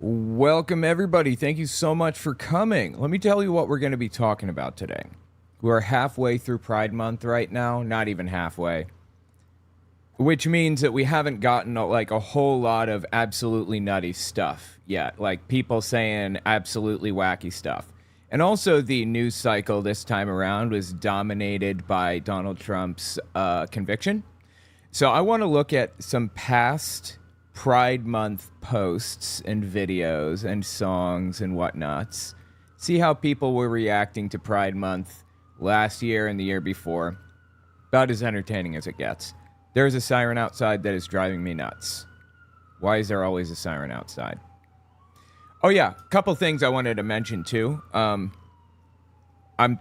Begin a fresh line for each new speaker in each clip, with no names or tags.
Welcome, everybody. Thank you so much for coming. Let me tell you what we're going to be talking about today. We're halfway through Pride Month right now, not even halfway, which means that we haven't gotten like a whole lot of absolutely nutty stuff yet, like people saying absolutely wacky stuff. And also the news cycle this time around was dominated by Donald Trump's conviction. So I want to look at some past Pride Month posts and videos and songs and whatnots. See how people were reacting to Pride Month last year and the year before. About as entertaining as it gets. There's a siren outside that is driving me nuts. Why is there always a siren outside? Oh yeah, a couple things I wanted to mention too. I'm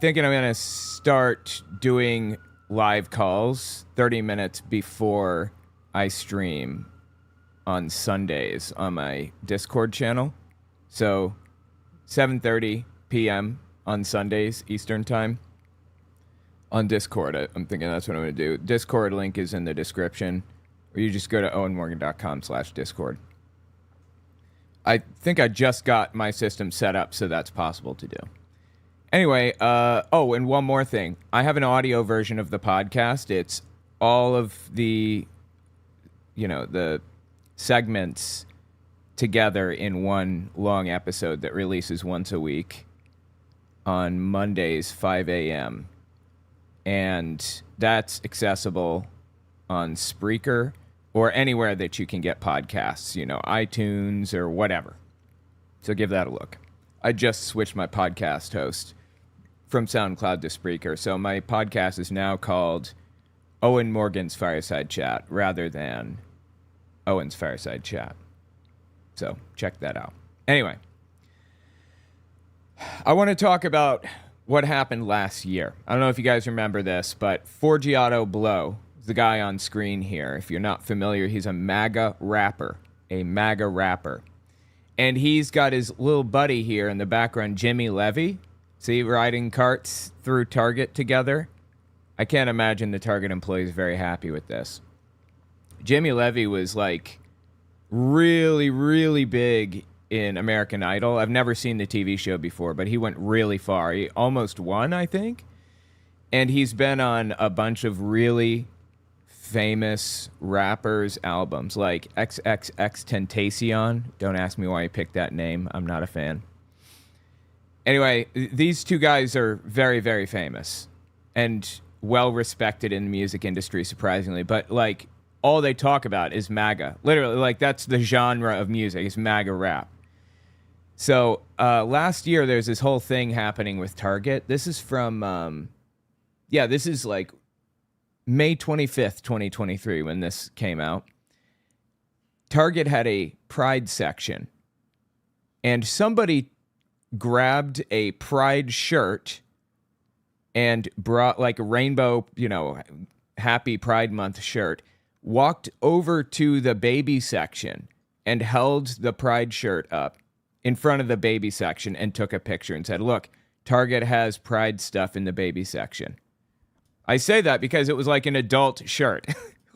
thinking I'm going to start doing live calls 30 minutes before I stream on Sundays on my Discord channel. So 7:30 p.m. on Sundays Eastern time on Discord. I'm thinking that's what I'm going to do. Discord link is in the description, or you just go to owenmorgan.com/discord. I think I just got my system set up so that's possible to do. Anyway, and one more thing. I have an audio version of the podcast. It's all of the segments together in one long episode that releases once a week on Mondays, 5 a.m. And that's accessible on Spreaker or anywhere that you can get podcasts, iTunes or whatever. So give that a look. I just switched my podcast host from SoundCloud to Spreaker. So my podcast is now called Owen Morgan's Fireside Chat rather than Owen's Fireside Chat. So check that out. Anyway, I want to talk about what happened last year. I don't know if you guys remember this, but Forgiato Blow, the guy on screen here. If you're not familiar, he's a Maga rapper. And he's got his little buddy here in the background, Jimmy Levy. See, riding carts through Target together. I can't imagine the Target employees very happy with this. Jimmy Levy was like really, really big in American Idol. I've never seen the TV show before, but he went really far. He almost won, I think. And he's been on a bunch of really famous rappers' albums, like XXXTentacion. Don't ask me why he picked that name. I'm not a fan. Anyway, these two guys are very, very famous and well-respected in the music industry, surprisingly. But, like, all they talk about is MAGA. Literally, like, that's the genre of music. It's MAGA rap. So, last year, there's this whole thing happening with Target. This is from, this is, like, May 25th, 2023, when this came out. Target had a Pride section. And somebody grabbed a Pride shirt and brought, like, a rainbow, happy Pride Month shirt, walked over to the baby section and held the Pride shirt up in front of the baby section and took a picture and said, look, Target has Pride stuff in the baby section. I say that because it was like an adult shirt.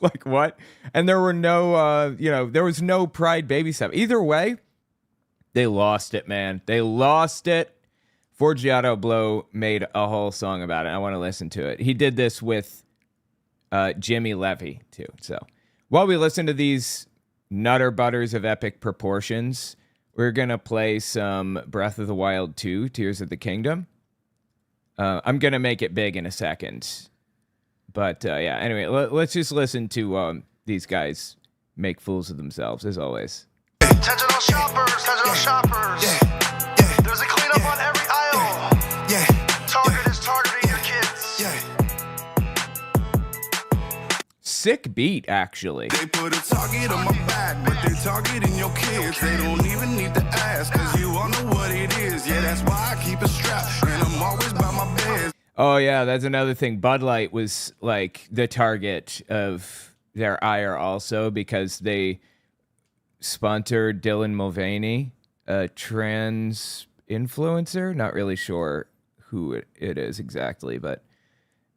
Like, what? And there were no, there was no Pride baby stuff. Either way, they lost it, man. They lost it. Forgiato Blow made a whole song about it. I want to listen to it. He did this with Jimmy Levy, too. So while we listen to these nutter butters of epic proportions, we're going to play some Breath of the Wild 2, Tears of the Kingdom. I'm going to make it big in a second. But, anyway, let's just listen to these guys make fools of themselves, as always.
Attention all shoppers. Yeah. There's a cleanup on every aisle. Yeah. Target is targeting your kids.
Sick beat, actually.
They put a target on my back, but they're targeting your kids. They don't even need to ask, cause you all know what it is. Yeah, that's why I keep a strap, and I'm always by my bed.
Oh, yeah, that's another thing. Bud Light was, like, the target of their ire also because they sponsored Dylan Mulvaney, a trans influencer. Not really sure who it is exactly, but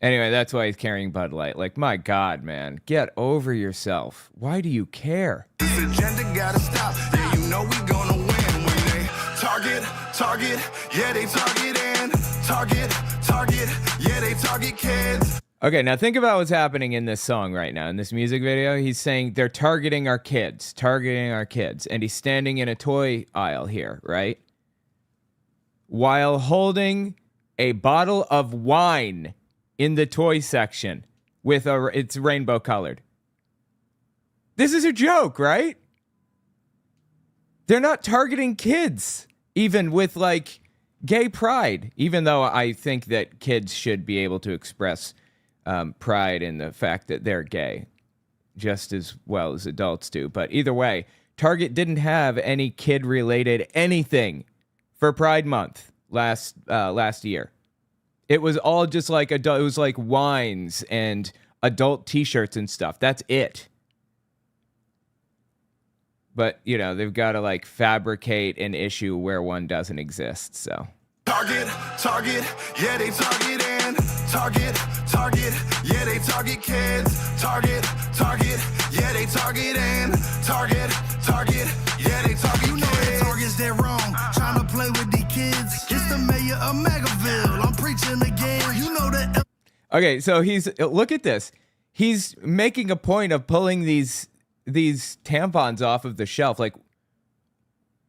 anyway, that's why he's carrying Bud Light. Like, my God, man, get over yourself. Why do you care?
This agenda gotta stop. Yeah, you know we gonna win. Target, yeah, they targeting. Target, yeah, they target kids.
Okay, now think about what's happening in this song right now, in this music video. He's saying they're targeting our kids, and he's standing in a toy aisle here, right? While holding a bottle of wine in the toy section with it's rainbow colored. This is a joke, right? They're not targeting kids, even with like gay pride, even though I think that kids should be able to express pride in the fact that they're gay just as well as adults do. But either way, Target didn't have any kid-related anything for Pride Month last year. It was all just like adult. It was like wines and adult T-shirts and stuff. That's it. But you know they've got to like fabricate an issue where one doesn't exist. So
Target, yeah, they targeting. Target, yeah, they target kids. Target, yeah, they targeting. Target, yeah, they target. You know that Target's that wrong. Trying to play with the kids. It's the mayor of Magaville. I'm preaching again. You know that.
Okay, so look at this. He's making a point of pulling these tampons off of the shelf. Like,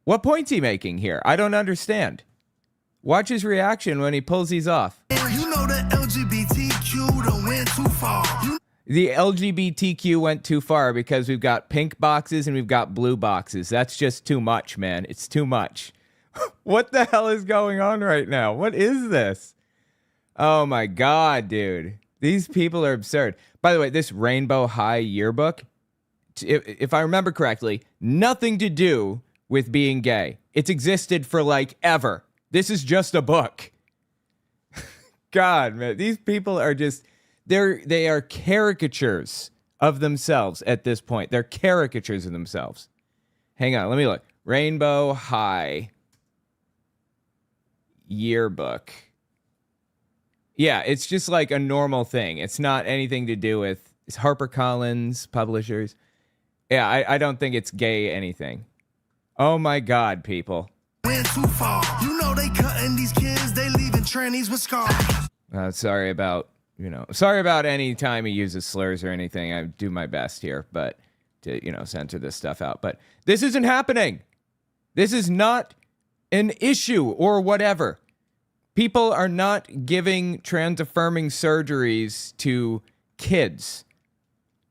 what point's he making here? I don't understand. Watch his reaction when he pulls these off.
You know that LGBTQ done went too far.
The LGBTQ went too far because we've got pink boxes and we've got blue boxes. That's just too much, man. It's too much. What the hell is going on right now? What is this? Oh my God, dude. These people are absurd. By the way, this Rainbow High yearbook, if I remember correctly, nothing to do with being gay. It's existed for like ever. This is just a book. God, man, these people are just, they are caricatures of themselves at this point. They're caricatures of themselves. Hang on, let me look. Rainbow High yearbook. Yeah, it's just like a normal thing. It's not anything to do with, it's HarperCollins, publishers. Yeah, I don't think it's gay anything. Oh my God, people.
Went too far. You know they cutting these kids, they leaving trannies with scars.
Sorry about any time he uses slurs or anything. I do my best here, but to, censor this stuff out. But this isn't happening. This is not an issue or whatever. People are not giving trans-affirming surgeries to kids.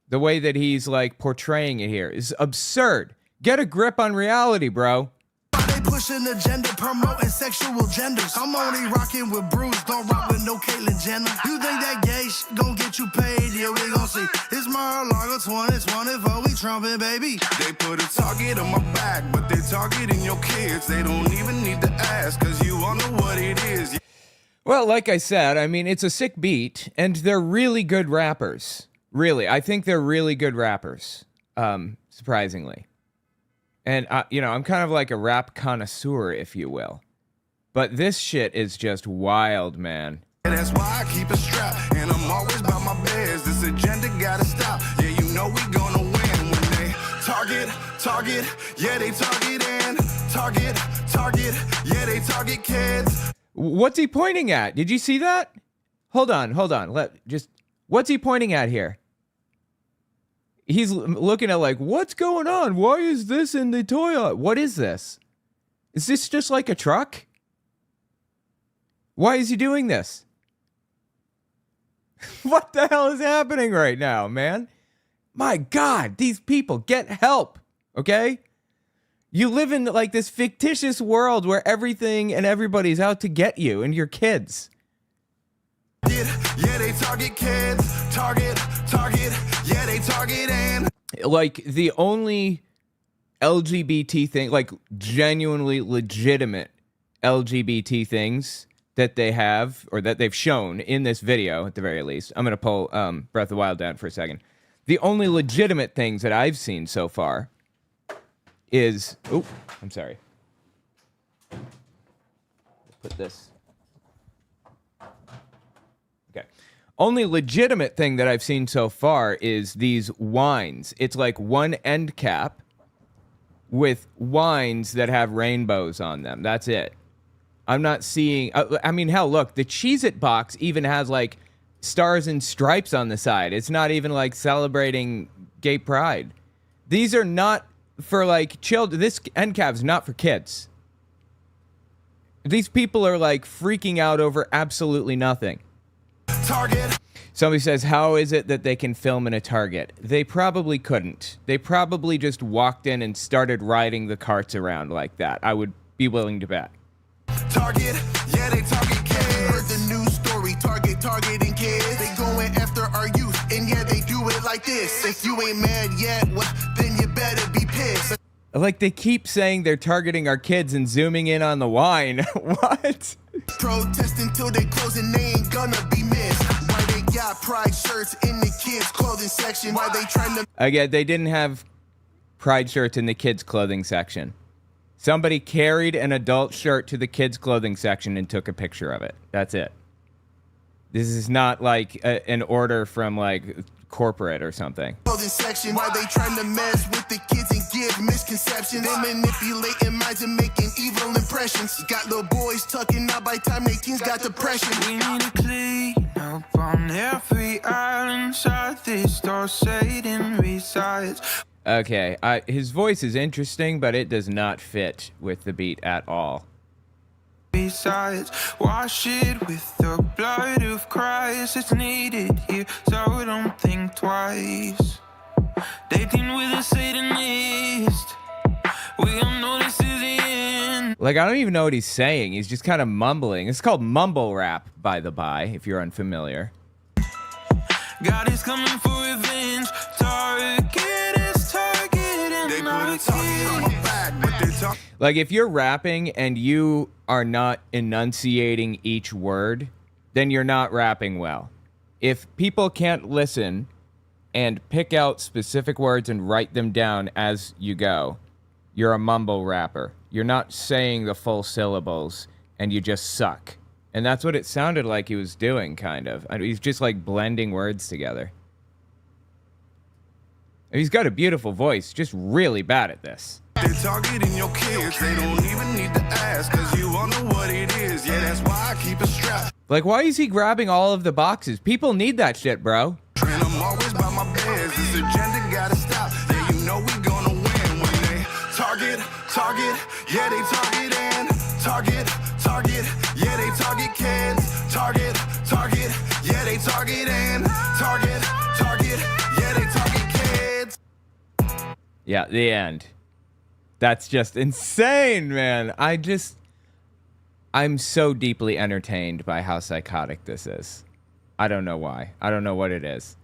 The way that he's like portraying it here is absurd. Get a grip on reality, bro.
They pushing the gender, promoting sexual genders. I'm only rocking with Bruce, don't rock with no Caitlyn Jenner. You think that gay shit gon' get you paid? Yeah, we gon' see. It's Mar-a-Lago 2024, we trumping, baby. They put a target on my back, but they targeting your kids. They don't even need to ask, cause you all know what it is.
Well, like I said, I mean, it's a sick beat, and they're really good rappers. Really, I think they're really good rappers, surprisingly. And, I'm kind of like a rap connoisseur, if you will. But this shit is just wild, man.
And that's why I keep a strap, and I'm always by my bears. This agenda gotta stop. Yeah, you know we gonna win when they target, yeah, they targeting. Target, yeah, they target kids.
What's he pointing at? Did you see that? Hold on. What's he pointing at here? He's looking at like, what's going on? Why is this in the toilet? What is this? Is this just like a truck? Why is he doing this? What the hell is happening right now, man? My God, these people, get help, okay? You live in like this fictitious world where everything and everybody's out to get you and your kids.
Yeah, they target kids. Target, yeah, they target and
like the only LGBT thing, like genuinely legitimate LGBT things that they have or that they've shown in this video, at the very least. I'm going to pull Breath of the Wild down for a second. The only legitimate things that I've seen so far is... Oh, I'm sorry. Put this... Okay. Only legitimate thing that I've seen so far is these wines. It's like one end cap with wines that have rainbows on them. That's it. I'm not seeing... I mean, hell, look, the Cheez-It box even has, like, stars and stripes on the side. It's not even, like, celebrating gay pride. These are not for, like, children. This end cap's not for kids. These people are, like, freaking out over absolutely nothing.
Target.
Somebody says, how is it that they can film in a Target? They probably couldn't. They probably just walked in and started riding the carts around like that. I would be willing to bet.
Target, yeah, they target kids. Heard the news story, targeting kids. They going after our youth, and yeah, they do it like this. If you ain't mad yet, well, then you better be pissed.
Like, they keep saying they're targeting our kids and zooming in on the wine. What?
Protesting till they close and they ain't gonna be missed. Why they got pride shirts in the kids' clothing section? Why they trying to...
Again, they didn't have pride shirts in the kids' clothing section. Somebody carried an adult shirt to the kids' clothing section and took a picture of it. That's it. This is not like an order from, like, corporate or something.
Clothing section. Why they trying to mess with the kids and give misconceptions? They manipulating minds and making evil impressions. Got little boys tucking out by time they teens got depression.
We need to clean up on every island side. This door Satan resides.
Okay, his voice is interesting, but it does not fit with the beat at all.
Besides, wash it with the blood of Christ. It's needed here, so don't think twice. Dating with a Satanist, we all know this is the end.
Like, I don't even know what he's saying. He's just kind of mumbling. It's called mumble rap, by the by, if you're unfamiliar.
God is coming for revenge. Target is targeting
They put
our
a target on my
kids.
back, but they talk.
Like, if you're rapping and you are not enunciating each word, then you're not rapping well. If people can't listen and pick out specific words and write them down as you go, you're a mumble rapper. You're not saying the full syllables, and you just suck. And that's what it sounded like he was doing, kind of. He's just, like, blending words together. He's got a beautiful voice, just really bad at this.
They're targeting your kids. They don't even need to ask, cause you all know what it is. Yeah, that's why I keep it strapped.
Like, why is he grabbing all of the boxes? People need that shit, bro.
And I'm always by my beds. This agenda gotta stop. Yeah, you know we gonna win when they target, yeah, they target and target, yeah, they target kids. Target, yeah, they target and target, yeah, they target kids.
Yeah, the end. That's just insane, man. I'm so deeply entertained by how psychotic this is. I don't know why. I don't know what it is.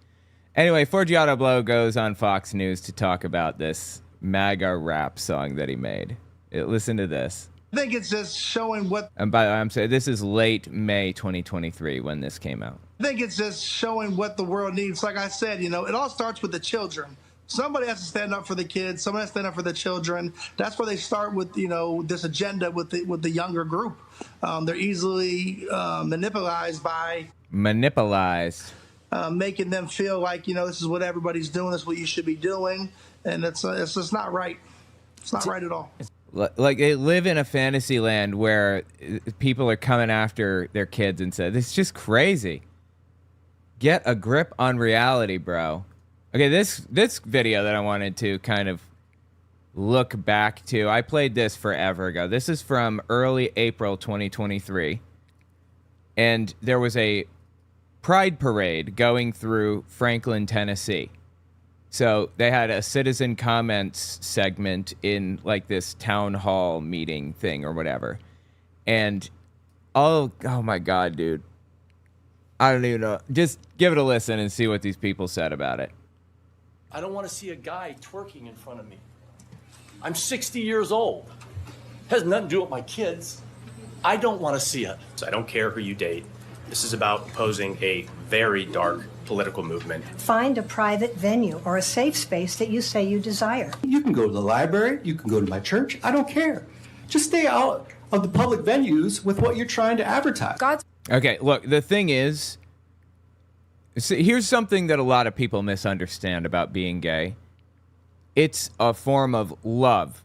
Anyway, Forgiato Blow goes on Fox News to talk about this Maga rap song that he made. Listen to this.
I think it's just showing what
And by the way, I'm saying this is late May 2023 when this came out.
the world needs. Like I said, you know, it all starts with the children. Somebody has to stand up for the kids. Somebody has to stand up for the children. That's where they start with, you know, this agenda with the younger group. They're easily manipulated by making them feel like, you know, this is what everybody's doing. This is what you should be doing, and it's just not right. It's not right at all.
Like, they live in a fantasy land where people are coming after their kids and say, this is just crazy. Get a grip on reality, bro. Okay, this video that I wanted to kind of look back to, I played this forever ago. This is from early April 2023. And there was a pride parade going through Franklin, Tennessee. So they had a citizen comments segment in like this town hall meeting thing or whatever. And oh my God, dude. I don't even know. Just give it a listen and see what these people said about it.
I don't want to see a guy twerking in front of me. I'm 60 years old. Has nothing to do with my kids. I don't want to see it.
I don't care who you date. This is about opposing a very dark political movement.
Find a private venue or a safe space that you say you desire.
You can go to the library, you can go to my church, I don't care. Just stay out of the public venues with what you're trying to advertise.
Okay, look, the thing is, here's something that a lot of people misunderstand about being gay. It's a form of love,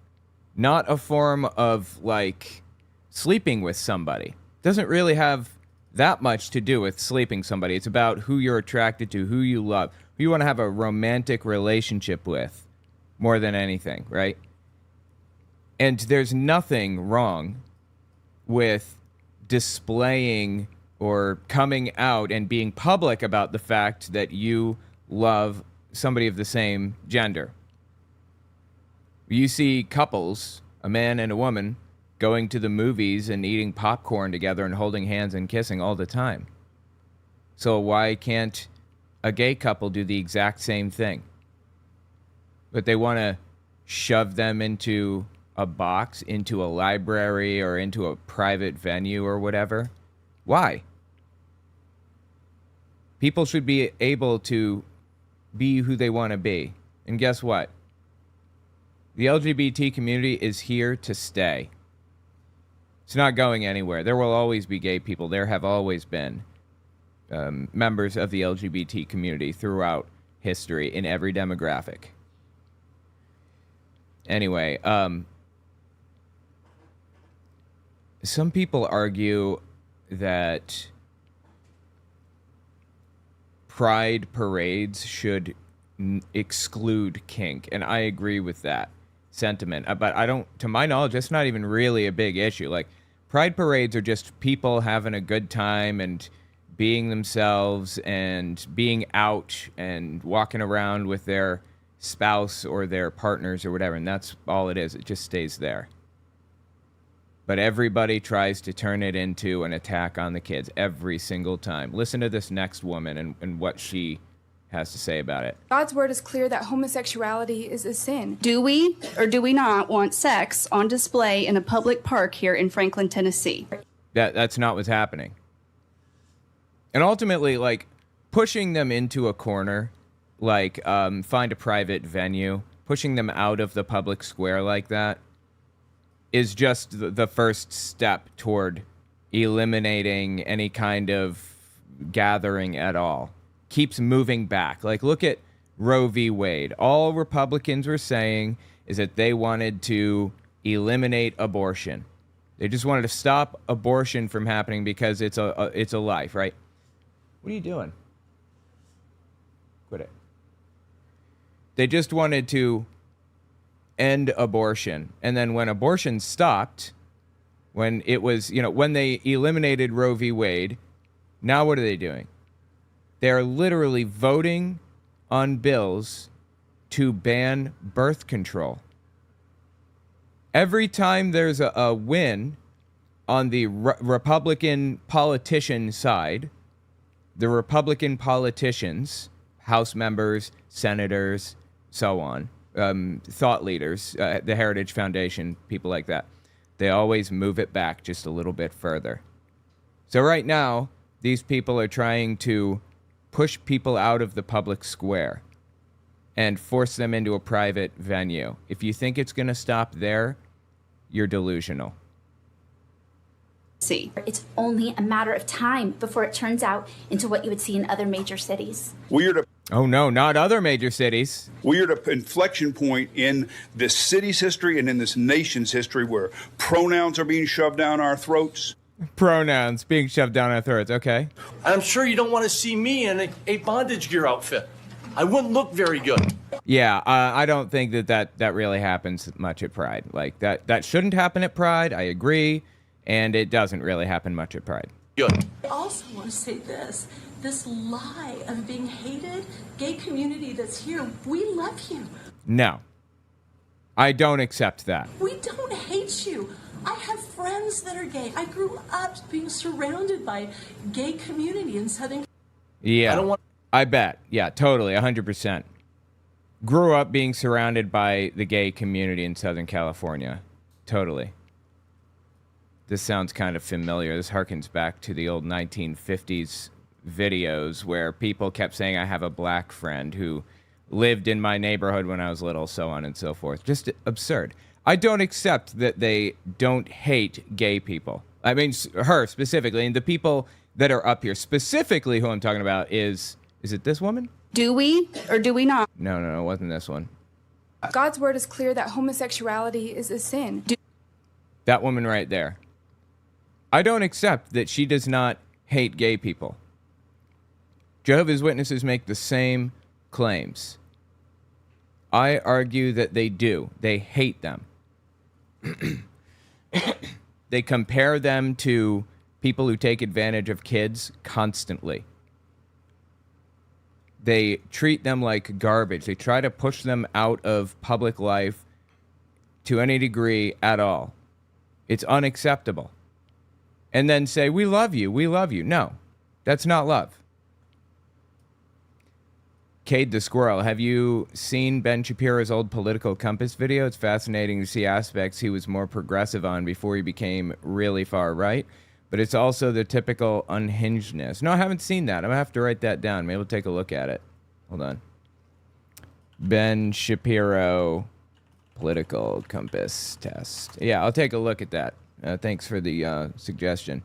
not a form of, like, sleeping with somebody. Doesn't really have that much to do with sleeping somebody. It's about who you're attracted to, who you love, who you want to have a romantic relationship with more than anything, right? And there's nothing wrong with displaying or coming out and being public about the fact that you love somebody of the same gender. You see couples, a man and a woman, going to the movies and eating popcorn together and holding hands and kissing all the time. So why can't a gay couple do the exact same thing? But they want to shove them into a box, into a library, or into a private venue or whatever. Why? People should be able to be who they want to be. And guess what? The LGBT community is here to stay. It's not going anywhere. There will always be gay people. There have always been members of the LGBT community throughout history in every demographic. Anyway, some people argue that pride parades should exclude kink, and I agree with that sentiment. But I don't, to my knowledge, that's not even really a big issue. Like, pride parades are just people having a good time and being themselves and being out and walking around with their spouse or their partners or whatever, and that's all it is. It just stays there. But everybody tries to turn it into an attack on the kids every single time. Listen to this next woman and what she has to say about it.
God's word is clear that homosexuality is a sin. Do we or do we not want sex on display in a public park here in Franklin, Tennessee?
That's not what's happening. And ultimately, like, pushing them into a corner, like find a private venue, pushing them out of the public square like that is just the first step toward eliminating any kind of gathering at all. Keeps moving back. Like, look at Roe v. Wade. All Republicans were saying is that they wanted to eliminate abortion. They just wanted to stop abortion from happening because it's a life, right? What are you doing? Quit it. They just wanted to end abortion. And then when abortion stopped, when it was, when they eliminated Roe v. Wade, now what are they doing? They're literally voting on bills to ban birth control. Every time there's a win on the Republican politician side, the Republican politicians, House members, senators, so on, thought leaders, the Heritage Foundation, people like that, they always move it back just a little bit further. So right now, these people are trying to push people out of the public square and force them into a private venue. If you think it's going to stop there, you're delusional.
See, it's only a matter of time before it turns out into what you would see in other major cities.
Oh no, not other major cities.
We are at an inflection point in this city's history and in this nation's history where pronouns are being shoved down our throats.
Pronouns being shoved down our throats, okay.
I'm sure you don't want to see me in a bondage gear outfit. I wouldn't look very good.
Yeah, I don't think that really happens much at Pride. Like, that shouldn't happen at Pride, I agree, and it doesn't really happen much at Pride.
Good.
I also want to say this lie of being hated, gay community that's here, we love you.
No, I don't accept that.
We don't hate you. I have friends that are gay. I grew up being surrounded by gay community in Southern.
Yeah, I bet. Yeah, totally, 100%. Grew up being surrounded by the gay community in Southern California. Totally. This sounds kind of familiar. This harkens back to the old 1950s videos where people kept saying, I have a black friend who lived in my neighborhood when I was little, so on and so forth. Just absurd. I don't accept that they don't hate gay people. I mean, her specifically, and the people that are up here. Specifically who I'm talking about is it this woman?
Do we or do we not?
No, it wasn't this one.
God's word is clear that homosexuality is a sin.
That woman right there. I don't accept that she does not hate gay people. Jehovah's Witnesses make the same claims. I argue that they do. They hate them. They compare them to people who take advantage of kids constantly. They treat them like garbage. They try to push them out of public life to any degree at all. It's unacceptable. And then say, we love you, we love you. No, that's not love. Cade the Squirrel, have you seen Ben Shapiro's old Political Compass video? It's fascinating to see aspects he was more progressive on before he became really far right. But it's also the typical unhingedness. No, I haven't seen that. I'm going to have to write that down. Maybe we'll take a look at it. Hold on. Ben Shapiro Political Compass test. Yeah, I'll take a look at that. Thanks for the suggestion.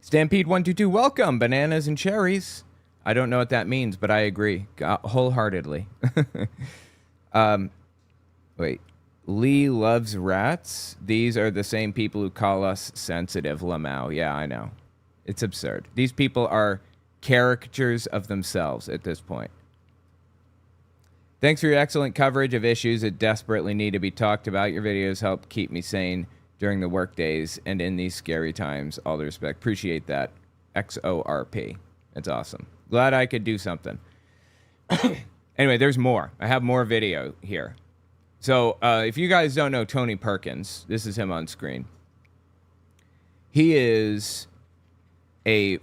Stampede122, welcome. Bananas and cherries. I don't know what that means, but I agree wholeheartedly. Wait. Lee loves rats. These are the same people who call us sensitive, Lamau. Yeah, I know. It's absurd. These people are caricatures of themselves at this point. Thanks for your excellent coverage of issues that desperately need to be talked about. Your videos help keep me sane during the work days and in these scary times. All the respect. Appreciate that. XORP. That's awesome. Glad I could do something. Anyway, there's more. I have more video here. So, if you guys don't know Tony Perkins, this is him on screen. He is I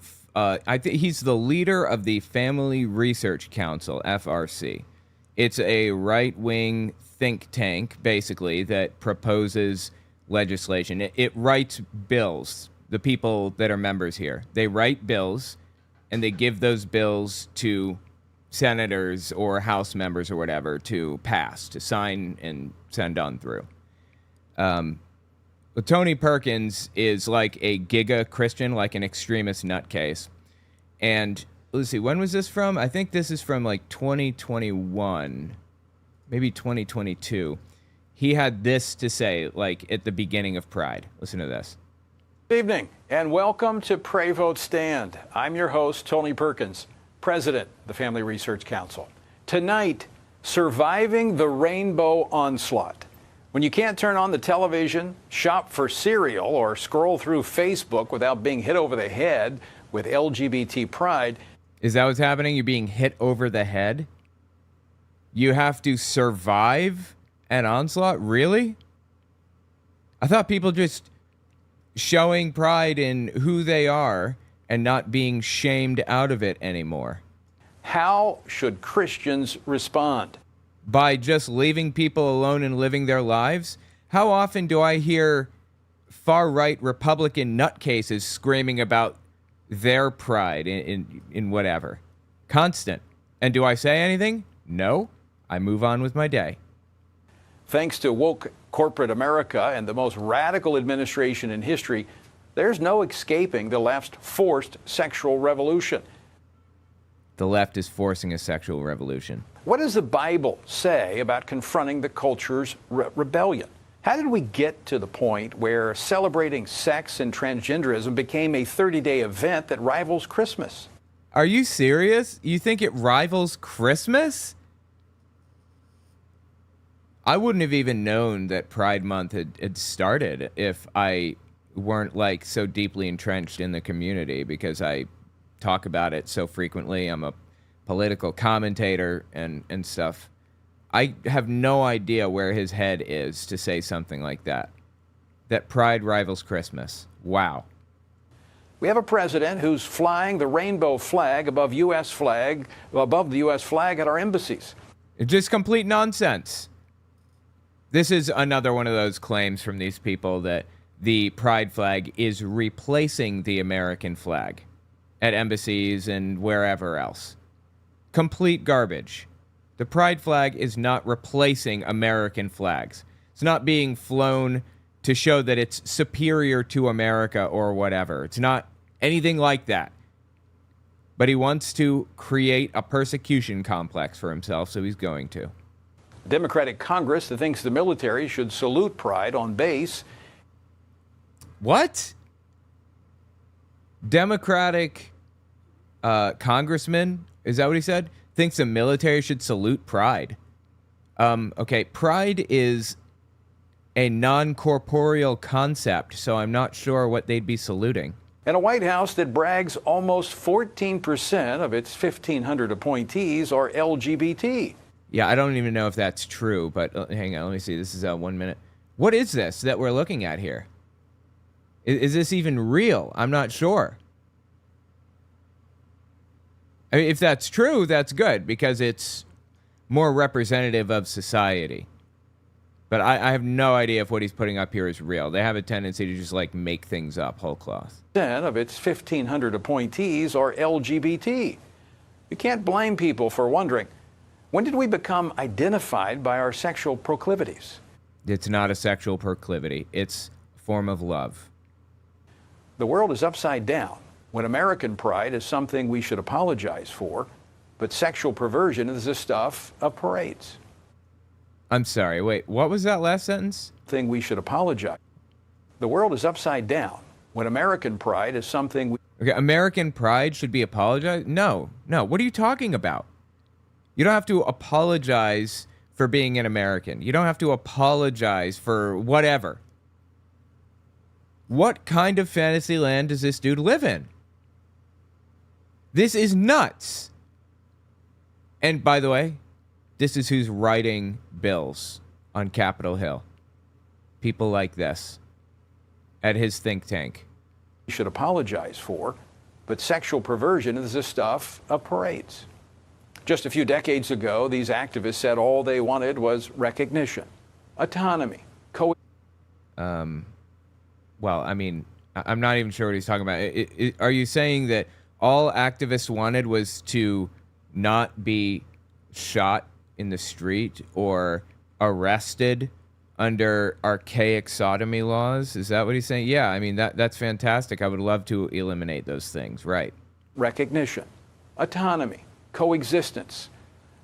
think he's the leader of the Family Research Council, FRC. It's a right-wing think tank, basically, that proposes legislation. It writes bills, the people that are members here. They write bills, and they give those bills to senators or House members or whatever to pass, to sign and send on through. But Tony Perkins is like a giga Christian, like an extremist nutcase. And let's see, when was this from? I think this is from like 2021, maybe 2022. He had this to say, like at the beginning of Pride. Listen to this.
Good evening and welcome to Pray Vote Stand. I'm your host, Tony Perkins, President of the Family Research Council. Tonight, surviving the rainbow onslaught. When you can't turn on the television, shop for cereal, or scroll through Facebook without being hit over the head with LGBT pride.
Is that what's happening? You're being hit over the head? You have to survive an onslaught? Really? I thought people just showing pride in who they are and not being shamed out of it anymore.
How should Christians respond?
By just leaving people alone and living their lives? How often do I hear far-right Republican nutcases screaming about their pride in whatever? Constant. And do I say anything? No. I move on with my day.
Thanks to woke corporate America and the most radical administration in history, there's no escaping the left's forced sexual revolution.
The left is forcing a sexual revolution.
What does the Bible say about confronting the culture's rebellion? How did we get to the point where celebrating sex and transgenderism became a 30-day event that rivals Christmas?
Are you serious? You think it rivals Christmas? I wouldn't have even known that Pride Month had started if I weren't like so deeply entrenched in the community, because I talk about it so frequently. I'm a political commentator and stuff. I have no idea where his head is to say something like that. That Pride rivals Christmas. Wow.
We have a president who's flying the rainbow flag above the U.S. flag at our embassies.
It's just complete nonsense. This is another one of those claims from these people that the pride flag is replacing the American flag at embassies and wherever else. Complete garbage. The pride flag is not replacing American flags. It's not being flown to show that it's superior to America or whatever. It's not anything like that. But he wants to create a persecution complex for himself, so he's going to.
Democratic Congress that thinks the military should salute pride on base.
What? Democratic congressman, is that what he said? Thinks the military should salute Pride. Okay, Pride is a non-corporeal concept, so I'm not sure what they'd be saluting.
And a White House that brags almost 14% of its 1,500 appointees are LGBT.
Yeah, I don't even know if that's true, but hang on, let me see. This is 1 minute. What is this that we're looking at here? Is this even real? I'm not sure. I mean, if that's true, that's good, because it's more representative of society. But I have no idea if what he's putting up here is real. They have a tendency to just, like, make things up whole cloth.
Of its 1,500 appointees are LGBT. You can't blame people for wondering, when did we become identified by our sexual proclivities?
It's not a sexual proclivity. It's a form of love.
The world is upside down when American pride is something we should apologize for, but sexual perversion is the stuff of parades.
I'm sorry, wait, what was that last sentence?
Thing we should apologize. The world is upside down when American pride is something we...
Okay, American pride should be apologized? No, what are you talking about? You don't have to apologize for being an American. You don't have to apologize for whatever. What kind of fantasy land does this dude live in? This is nuts. And by the way, this is who's writing bills on Capitol Hill. People like this at his think tank.
We should apologize for, but sexual perversion is the stuff of parades. Just a few decades ago, these activists said all they wanted was recognition, autonomy,
well, I mean, I'm not even sure what he's talking about. Are you saying that all activists wanted was to not be shot in the street or arrested under archaic sodomy laws? Is that what he's saying? Yeah, I mean, that's fantastic. I would love to eliminate those things, right?
Recognition, autonomy, coexistence.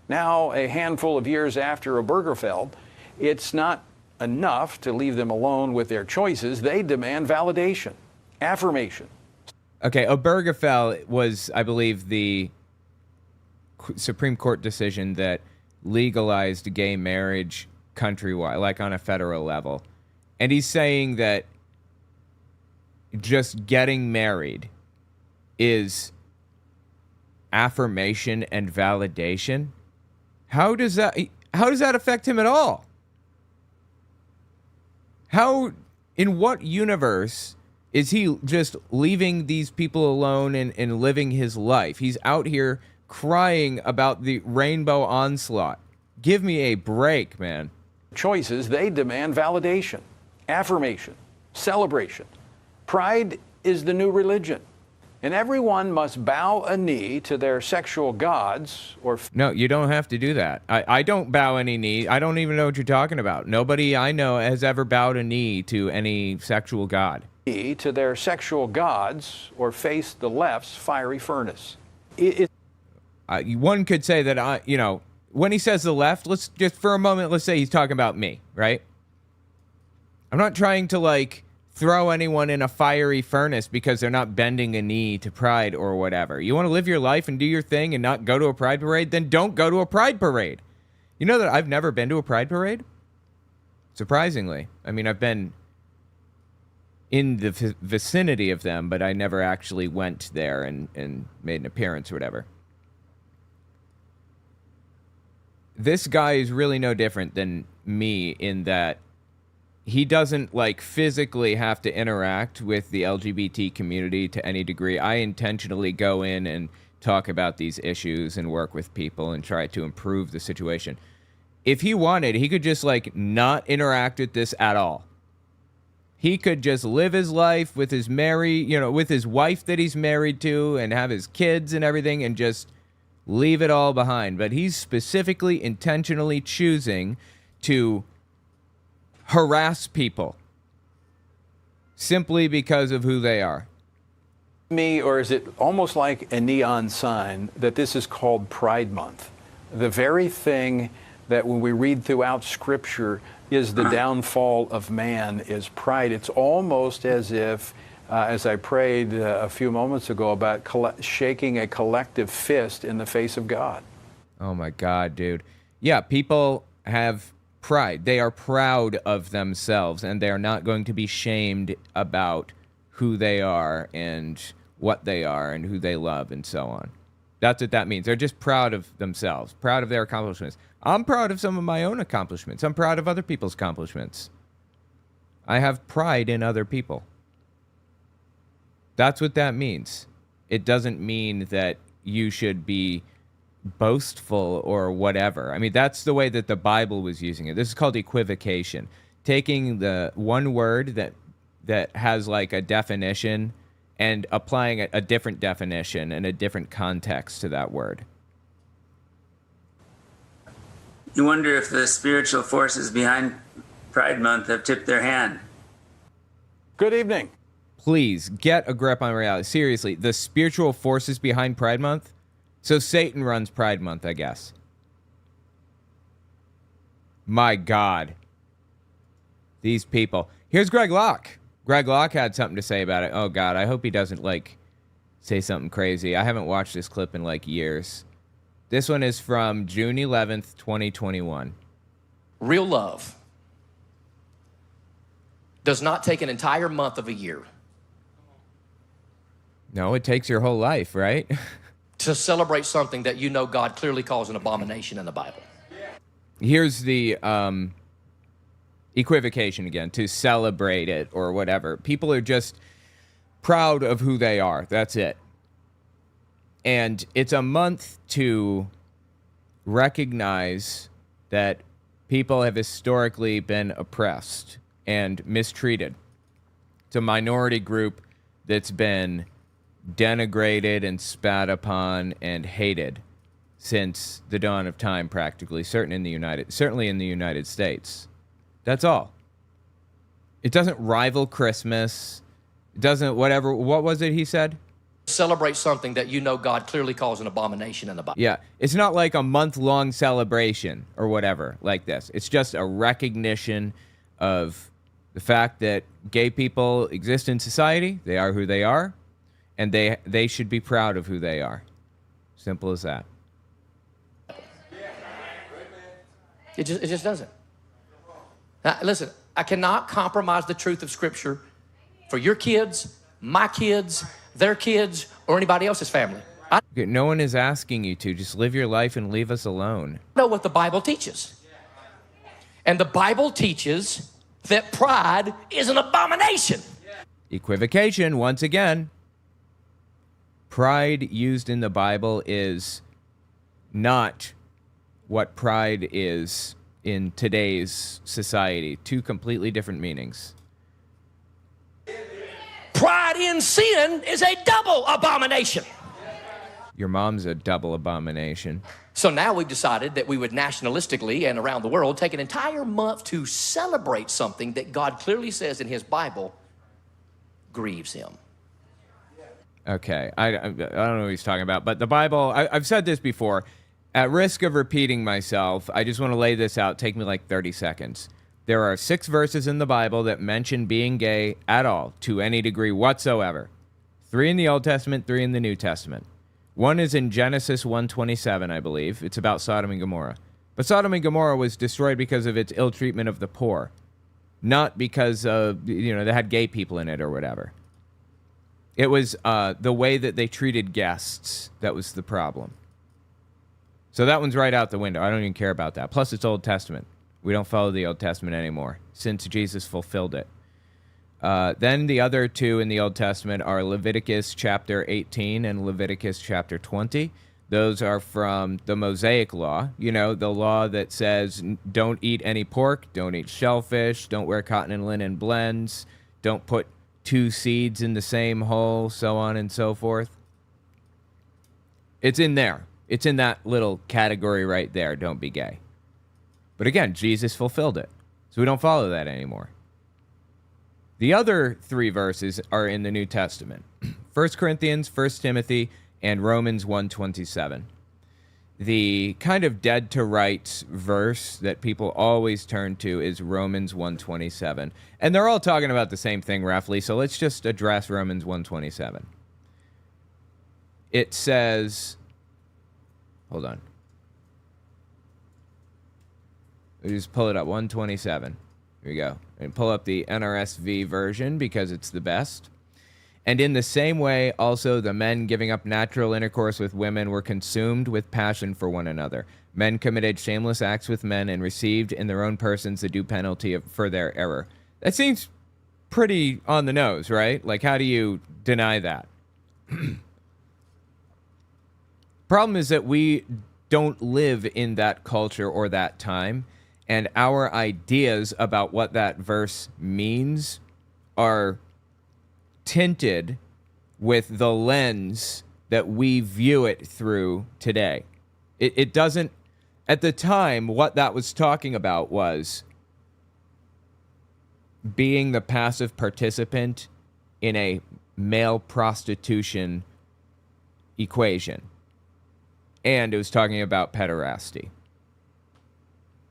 Now, a handful of years after Obergefell, it's not enough to leave them alone with their choices. They demand validation, affirmation.
Okay, Obergefell was, I believe, the Supreme Court decision that legalized gay marriage countrywide, like on a federal level. And he's saying that just getting married is affirmation and validation. How does that affect him at all? How, in what universe is he just leaving these people alone and living his life? He's out here crying about the rainbow onslaught. Give me a break, man.
Choices, they demand validation, affirmation, celebration. Pride is the new religion, and everyone must bow a knee to their sexual gods or...
No, you don't have to do that. I don't bow any knee. I don't even know what you're talking about. Nobody I know has ever bowed a knee to any sexual god.
To their sexual gods or face the left's fiery furnace.
One could say that, when he says the left, let's just for a moment, let's say he's talking about me, right? I'm not trying to, throw anyone in a fiery furnace because they're not bending a knee to pride or whatever. You want to live your life and do your thing and not go to a pride parade? Then don't go to a pride parade. You know that I've never been to a pride parade? Surprisingly. I mean, I've been in the vicinity of them, but I never actually went there and made an appearance or whatever. This guy is really no different than me in that he doesn't physically have to interact with the LGBT community to any degree. I intentionally go in and talk about these issues and work with people and try to improve the situation. If he wanted, he could just not interact with this at all. He could just live his life with his with his wife that he's married to and have his kids and everything and just leave it all behind. But he's specifically, intentionally choosing to harass people simply because of who they are.
Or is it almost like a neon sign that this is called Pride Month? The very thing that when we read throughout Scripture is the downfall of man is pride. It's almost as if as I prayed a few moments ago about shaking a collective fist in the face of God.
Oh my God, dude. Yeah, people have pride. They are proud of themselves, and they are not going to be shamed about who they are and what they are and who they love and so on. That's what that means. They're just proud of themselves, proud of their accomplishments. I'm proud of some of my own accomplishments. I'm proud of other people's accomplishments. I have pride in other people. That's what that means. It doesn't mean that you should be boastful or whatever. I mean, that's the way that the Bible was using it. This is called equivocation. Taking the one word that has like a definition and applying a different definition and a different context to that word.
You wonder if the spiritual forces behind Pride Month have tipped their hand.
Good evening.
Please get a grip on reality. Seriously, the spiritual forces behind Pride Month? So Satan runs Pride Month, I guess. My God. These people. Here's Greg Locke. Greg Locke had something to say about it. Oh, God, I hope he doesn't, say something crazy. I haven't watched this clip in, years. This one is from June 11th, 2021.
Real love does not take an entire month of a year.
No, it takes your whole life, right?
To celebrate something that you know God clearly calls an abomination in the Bible.
Here's the equivocation again, to celebrate it or whatever. People are just proud of who they are. That's it. And it's a month to recognize that people have historically been oppressed and mistreated. It's a minority group that's been denigrated and spat upon and hated since the dawn of time, practically, certainly in the United States. That's all. It doesn't rival Christmas. It doesn't whatever. What was it he said?
Celebrate something that you know God clearly calls an abomination in the Bible.
Yeah, it's not like a month-long celebration or whatever like this. It's just a recognition of the fact that gay people exist in society. They are who they are, and they should be proud of who they are. Simple as that.
It just doesn't. Now, listen, I cannot compromise the truth of Scripture for your kids, my kids, their kids, or anybody else's family.
No one is asking you to. Just live your life and leave us alone.
I know what the Bible teaches. And the Bible teaches that pride is an abomination.
Equivocation, once again. Pride used in the Bible is not what pride is in today's society. Two completely different meanings.
Pride in sin is a double abomination.
Your mom's a double abomination.
So now we've decided that we would nationalistically and around the world take an entire month to celebrate something that God clearly says in his Bible grieves him.
Okay, I don't know what he's talking about, but the Bible, I've said this before. At risk of repeating myself, I just want to lay this out. Take me 30 seconds. There are 6 verses in the Bible that mention being gay at all, to any degree whatsoever. 3 in the Old Testament, 3 in the New Testament. One is in Genesis 1:27, I believe. It's about Sodom and Gomorrah. But Sodom and Gomorrah was destroyed because of its ill treatment of the poor, not because they had gay people in it or whatever. It was the way that they treated guests that was the problem. So that one's right out the window. I don't even care about that. Plus, it's Old Testament. We don't follow the Old Testament anymore since Jesus fulfilled it. Then the other 2 in the Old Testament are Leviticus chapter 18 and Leviticus chapter 20. Those are from the Mosaic law, the law that says don't eat any pork, don't eat shellfish, don't wear cotton and linen blends, don't put 2 seeds in the same hole, so on and so forth. It's in there. It's in that little category right there, don't be gay. But again, Jesus fulfilled it, so we don't follow that anymore. The other 3 verses are in the New Testament. 1 Corinthians, 1 Timothy, and Romans 1:27. the kind of dead to rights verse that people always turn to is Romans 1:27. And they're all talking about the same thing roughly, so let's just address Romans 1:27. It says, hold on. We just pull it up, 127. Here we go. And pull up the NRSV version because it's the best. And in the same way, also the men giving up natural intercourse with women were consumed with passion for one another. Men committed shameless acts with men and received in their own persons the due penalty for their error. That seems pretty on the nose, right? Like, how do you deny that? Problem is that we don't live in that culture or that time, and our ideas about what that verse means are tinted with the lens that we view it through today. It doesn't, at the time, what that was talking about was being the passive participant in a male prostitution equation. And it was talking about pederasty.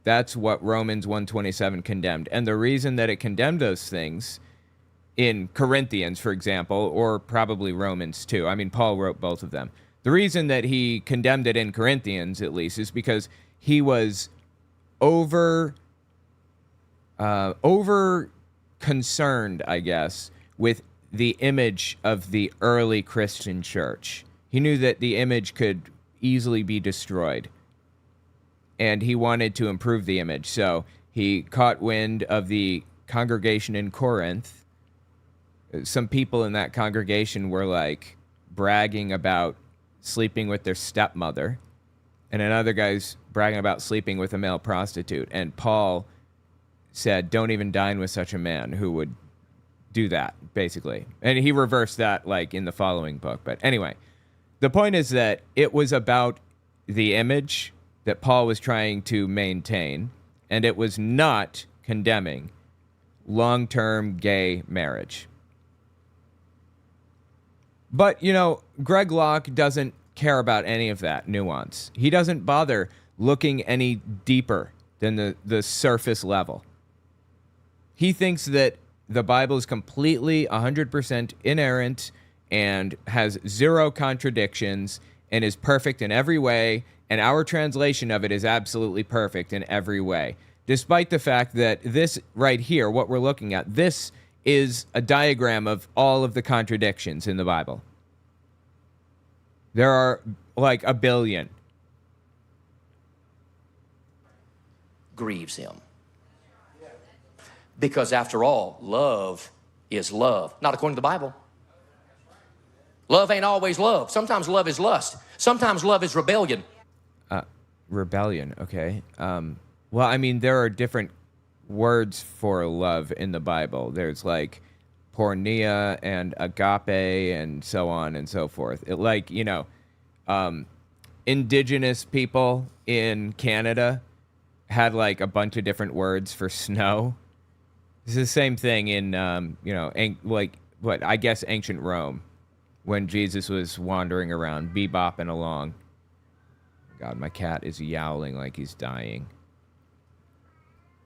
That's what Romans 1:27 condemned. And the reason that it condemned those things in Corinthians, for example, or probably Romans too. I mean, Paul wrote both of them. The reason that he condemned it in Corinthians, at least, is because he was over concerned, I guess, with the image of the early Christian church. He knew that the image could easily be destroyed, and he wanted to improve the image. So he caught wind of the congregation in Corinth. Some people in that congregation were like bragging about sleeping with their stepmother, and another guy's bragging about sleeping with a male prostitute. And Paul said, don't even dine with such a man who would do that, basically. And he reversed that like in the following book. But anyway, the point is that it was about the image that Paul was trying to maintain, and it was not condemning long-term gay marriage. But, you know, Greg Locke doesn't care about any of that nuance. He doesn't bother looking any deeper than the surface level. He thinks that the Bible is completely 100% inerrant and has zero contradictions and is perfect in every way, and our translation of it is absolutely perfect in every way. Despite the fact that this right here, what we're looking at, this is a diagram of all of the contradictions in the Bible. There are like a billion.
Grieves him. Because after all, love is love. Not according to the Bible. Love ain't always love. Sometimes love is lust. Sometimes love is rebellion.
Rebellion, okay. Well, I mean, there are different words for love in the Bible. There's like porneia and agape and so on and so forth. It, like, you know, indigenous people in Canada had like a bunch of different words for snow. It's the same thing in, you know, I guess ancient Rome when Jesus was wandering around, bebopping along. God, my cat is yowling like he's dying.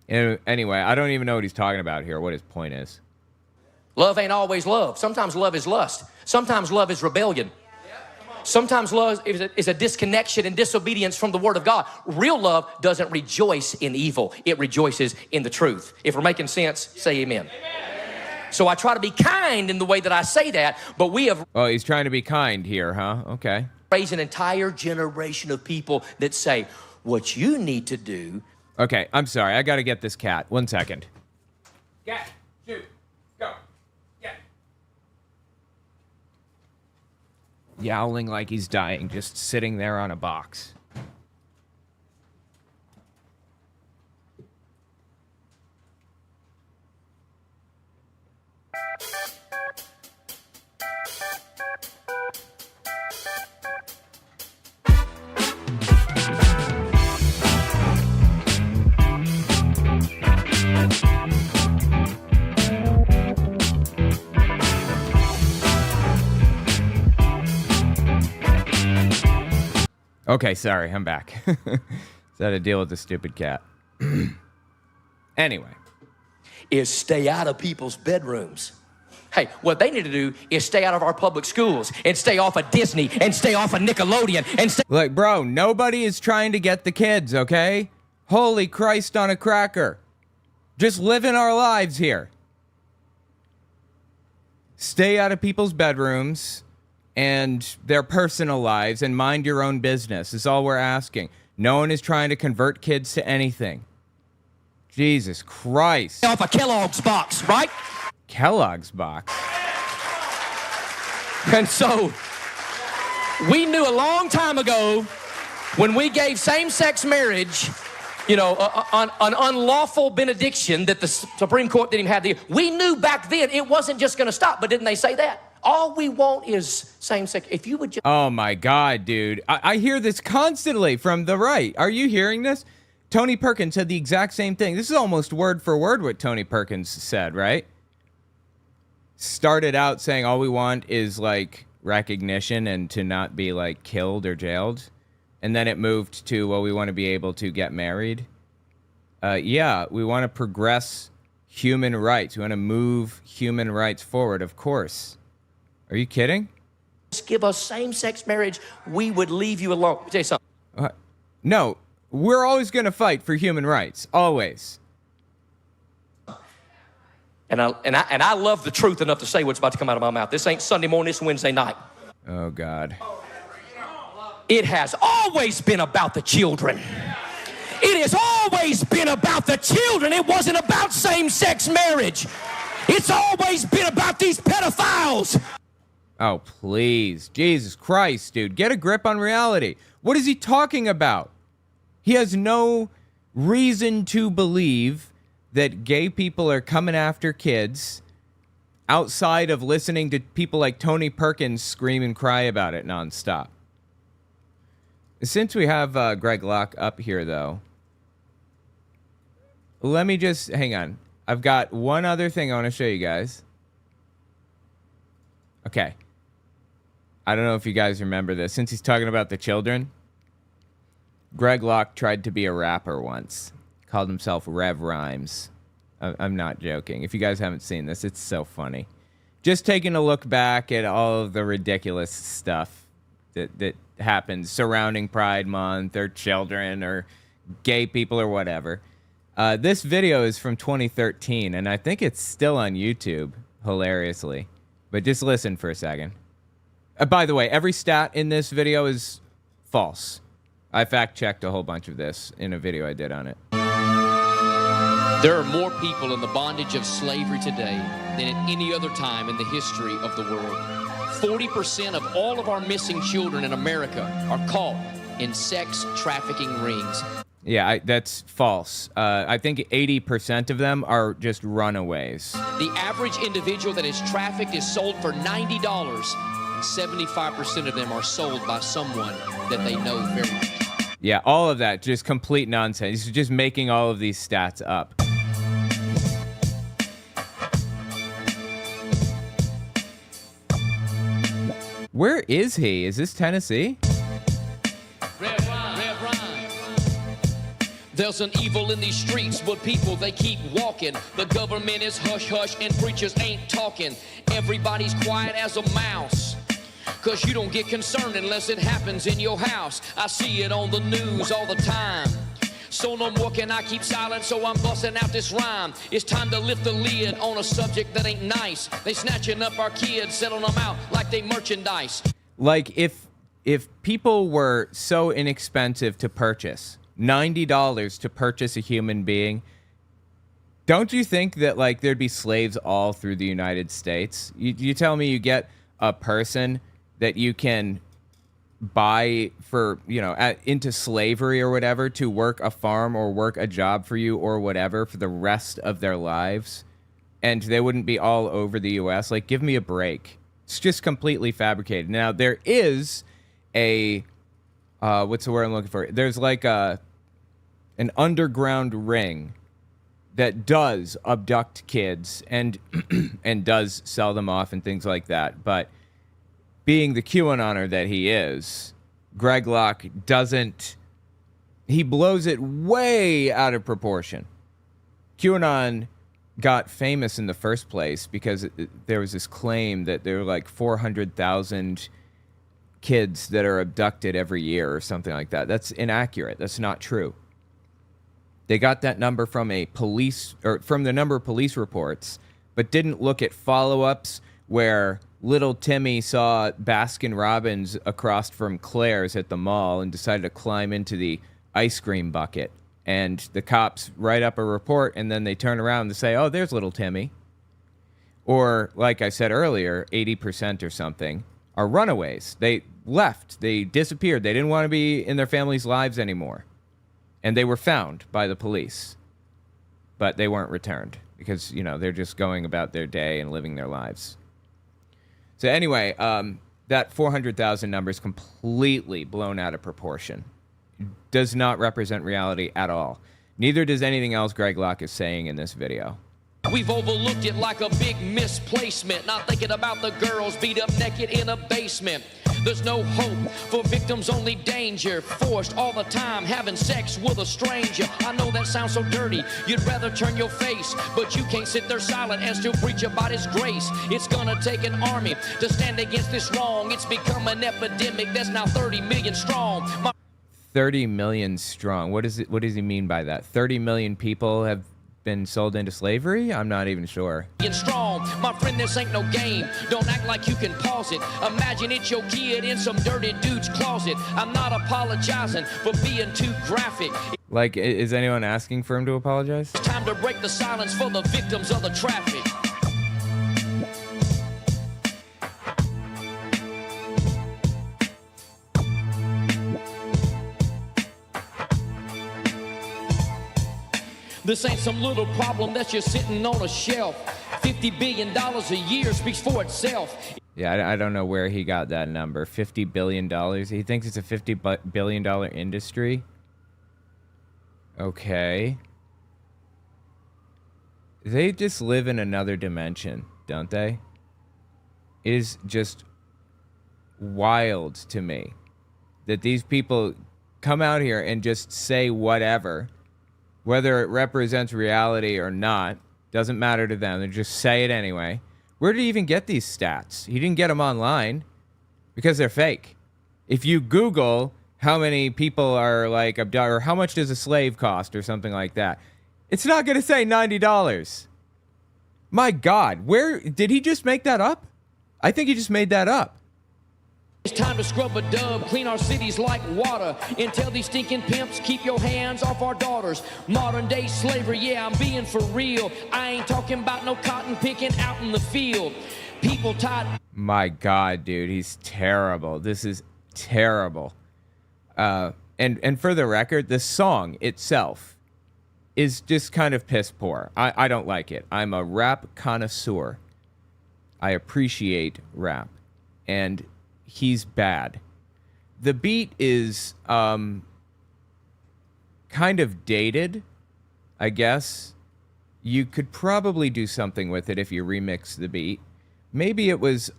Anyway, I don't even know what he's talking about here, what his point is.
Love ain't always love. Sometimes love is lust. Sometimes love is rebellion. Sometimes love is a disconnection and disobedience from the Word of God. Real love doesn't rejoice in evil. It rejoices in the truth. If we're making sense, say amen. So I try to be kind in the way that I say that, but we have...
Oh, he's trying to be kind here, huh? Okay.
Raised an entire generation of people that say, what you need to do...
Okay, I'm sorry. I got to get this cat. 1 second. Cat, shoot, go, get. Yowling like he's dying, just sitting there on a box. Okay, sorry, I'm back. Just had to deal with the stupid cat. Anyway.
Is stay out of people's bedrooms. Hey, what they need to do is stay out of our public schools and stay off of Disney and stay off of Nickelodeon and stay...
Like, bro, nobody is trying to get the kids, okay? Holy Christ on a cracker. Just living our lives here. Stay out of people's bedrooms and their personal lives and mind your own business is all we're asking. No one is trying to convert kids to anything. Jesus Christ.
Off a Kellogg's box, right?
Kellogg's box.
And so, we knew a long time ago when we gave same-sex marriage, you know, an unlawful benediction that the Supreme Court didn't even have. We knew back then it wasn't just going to stop, but didn't they say that? All we want is same-sex. If you would just...
Oh, my God, dude. I hear this constantly from the right. Are you hearing this? Tony Perkins said the exact same thing. This is almost word for word what Tony Perkins said, right? Started out saying all we want is, like, recognition and to not be, like, killed or jailed. And then it moved to, well, we want to be able to get married. Yeah, we want to progress human rights. We want to move human rights forward, of course. Are you kidding?
Just give us same-sex marriage, we would leave you alone. Let me tell you something.
No, we're always going to fight for human rights. Always.
And I love the truth enough to say what's about to come out of my mouth. This ain't Sunday morning, it's Wednesday night.
Oh, God.
It has always been about the children. It has always been about the children. It wasn't about same-sex marriage. It's always been about these pedophiles.
Oh, please. Jesus Christ, dude. Get a grip on reality. What is he talking about? He has no reason to believe that gay people are coming after kids outside of listening to people like Tony Perkins scream and cry about it nonstop. Since we have Greg Locke up here, though, let me just... Hang on. I've got one other thing I want to show you guys. Okay. I don't know if you guys remember this. Since he's talking about the children, Greg Locke tried to be a rapper once. Called himself Rev Rhymes. I'm not joking. If you guys haven't seen this, it's so funny. Just taking a look back at all of the ridiculous stuff that happens surrounding Pride Month or children or gay people or whatever. This video is from 2013, and I think it's still on YouTube, hilariously. But just listen for a second. By the way, every stat in this video is false. I fact-checked a whole bunch of this in a video I did on it.
There are more people in the bondage of slavery today than at any other time in the history of the world. 40% of all of our missing children in America are caught in sex trafficking rings.
Yeah, that's false. I think 80% of them are just runaways.
The average individual that is trafficked is sold for $90, and 75% of them are sold by someone that they know very much.
Yeah, all of that, just complete nonsense. He's just making all of these stats up. Where is he? Is this Tennessee?
There's an evil in these streets, but people, they keep walking. The government is hush-hush and preachers ain't talking. Everybody's quiet as a mouse, 'cause you don't get concerned unless it happens in your house. I see it on the news all the time. So no more can I keep silent, so I'm busting out this rhyme. It's time to lift the lid on a subject that ain't nice. They snatching up our kids, selling them out like they merchandise.
Like, if people were so inexpensive to purchase, $90 to purchase a human being, don't you think that, like, there'd be slaves all through the United States? You tell me you get a person that you can buy for, you know, into slavery or whatever to work a farm or work a job for you or whatever for the rest of their lives, and they wouldn't be all over the U.S. Like, give me a break. It's just completely fabricated. Now, there is a, what's the word I'm looking for? There's like an underground ring that does abduct kids and and does sell them off and things like that. But being the QAnoner that he is, Greg Locke doesn't... He blows it way out of proportion. QAnon got famous in the first place because there was this claim that there were like 400,000 kids that are abducted every year or something like that. That's inaccurate. That's not true. They got that number from from the number of police reports, but didn't look at follow-ups where little Timmy saw Baskin-Robbins across from Claire's at the mall and decided to climb into the ice cream bucket. And the cops write up a report, and then they turn around and say, oh, there's little Timmy. Or, like I said earlier, 80% or something are runaways. They left. They disappeared. They didn't want to be in their families' lives anymore. And they were found by the police. But they weren't returned because, you know, they're just going about their day and living their lives. So anyway, that 400,000 number is completely blown out of proportion. Does not represent reality at all. Neither does anything else Greg Locke is saying in this video.
We've overlooked it like a big misplacement, not thinking about the girls beat up naked in a basement. There's no hope for victims, only danger. Forced all the time, having sex with a stranger. I know that sounds so dirty, you'd rather turn your face, but you can't sit there silent and still preach about his grace. It's gonna take an army to stand against this wrong. It's become an epidemic that's now 30 million strong.
30 million strong. What does he mean by that? 30 million people have been sold into slavery? I'm not even sure.
Strong. My friend, this ain't no game. Don't act like you can pause it. Imagine it's your kid in some dirty dude's closet. I'm not apologizing for being too graphic.
Like, is anyone asking for him to apologize?
It's time to break the silence for the victims of the traffic. This ain't some little problem that's just sitting on a shelf. $50 billion a year speaks for itself.
Yeah, I don't know where he got that number. $50 billion. He thinks it's a $50 billion industry. Okay. They just live in another dimension, don't they? It is just wild to me that these people come out here and just say whatever. Whether it represents reality or not, doesn't matter to them. They just say it anyway. Where did he even get these stats? He didn't get them online because they're fake. If you Google how many people are like abducted or how much does a slave cost or something like that, it's not going to say $90. My God, where did he just make that up? I think he just made that up.
It's time to scrub a dub, clean our cities like water, and tell these stinking pimps, keep your hands off our daughters. Modern day slavery, yeah, I'm being for real. I ain't talking about no cotton picking out in the field. People tied...
My God, dude, he's terrible. This is terrible. And for the record, the song itself is just kind of piss poor. I don't like it. I'm a rap connoisseur. I appreciate rap. And... he's bad. The beat is kind of dated, I guess. You could probably do something with it if you remix the beat. Maybe it was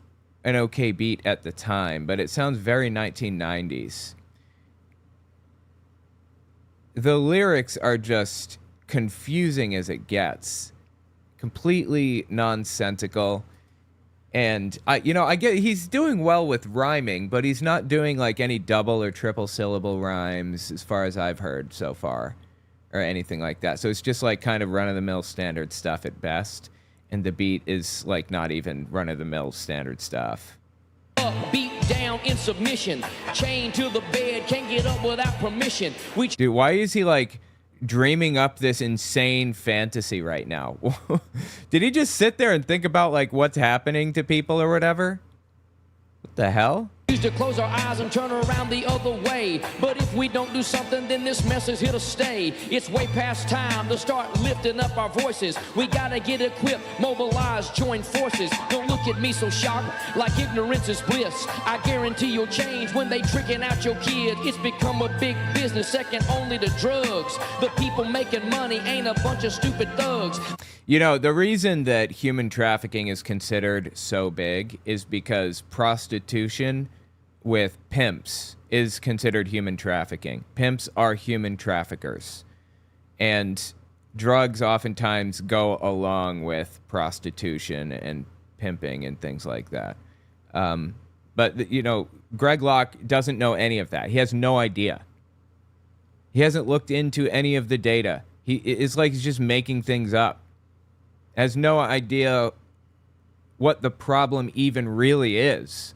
an okay beat at the time, but it sounds very 1990s. The lyrics are just confusing as it gets. Completely nonsensical. And I get he's doing well with rhyming, but he's not doing like any double or triple syllable rhymes as far as I've heard so far or anything like that. So it's just like kind of run-of-the-mill standard stuff at best. And the beat is like not even run-of-the-mill standard stuff.
Beat down in submission, chained to the bed, can't get up without permission.
Dude, why is he like dreaming up this insane fantasy right now? Did he just sit there and think about like what's happening to people or whatever? What the hell?
Used to close our eyes and turn around the other way. But if we don't do something, then this mess is here to stay. It's way past time to start lifting up our voices. We gotta get equipped, mobilize, join forces. Don't look at me so shocked, like ignorance is bliss. I guarantee you'll change when they tricking out your kid. It's become a big business, second only to drugs. The people making money ain't a bunch of stupid thugs.
You know, the reason that human trafficking is considered so big is because prostitution with pimps is considered human trafficking. Pimps are human traffickers. And drugs oftentimes go along with prostitution and pimping and things like that. But, you know, Greg Locke doesn't know any of that. He has no idea. He hasn't looked into any of the data. It's like he's just making things up. Has no idea what the problem even really is.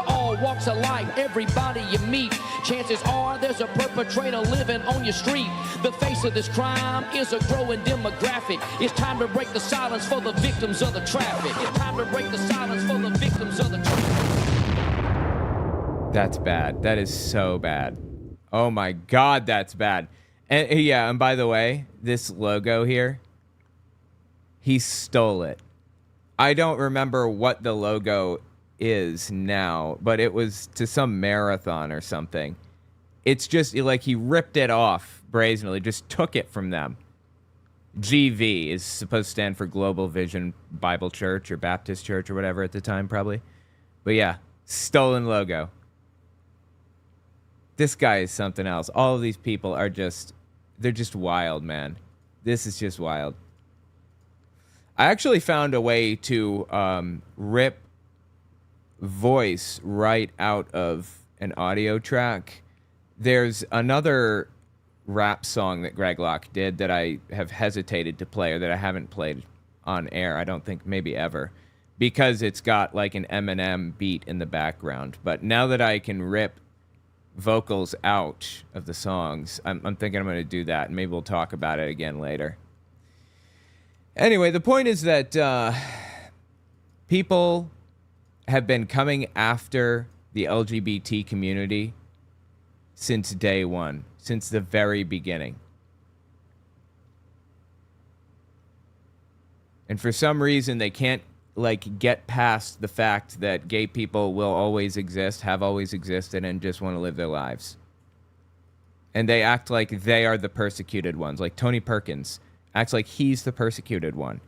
All walks of life, everybody you meet, chances are there's a perpetrator living on your street. The face of this crime is a growing demographic. It's time to break the silence for the victims of the traffic. It's time to break the silence for the victims of the traffic.
That's bad. That is so bad. Oh my God, that's bad. And yeah, and by the way, this logo here, he stole it. I don't remember what the logo is now, but it was to some marathon or something. It's just like he ripped it off brazenly, just took it from them. GV is supposed to stand for Global Vision Bible Church or Baptist Church or whatever at the time, probably. But yeah, stolen logo. This guy is something else. All of these people are just, they're just wild, man. This is just wild. I actually found a way to rip voice right out of an audio track. There's another rap song that Greg Locke did that I have hesitated to play, or that I haven't played on air, I don't think maybe ever, because it's got like an Eminem beat in the background. But now that I can rip vocals out of the songs, I'm thinking I'm going to do that, and maybe we'll talk about it again later. Anyway, the point is that people have been coming after the LGBT community since day one, since the very beginning. And for some reason, they can't get past the fact that gay people will always exist, have always existed, and just want to live their lives. And they act like they are the persecuted ones. Like Tony Perkins acts like he's the persecuted one,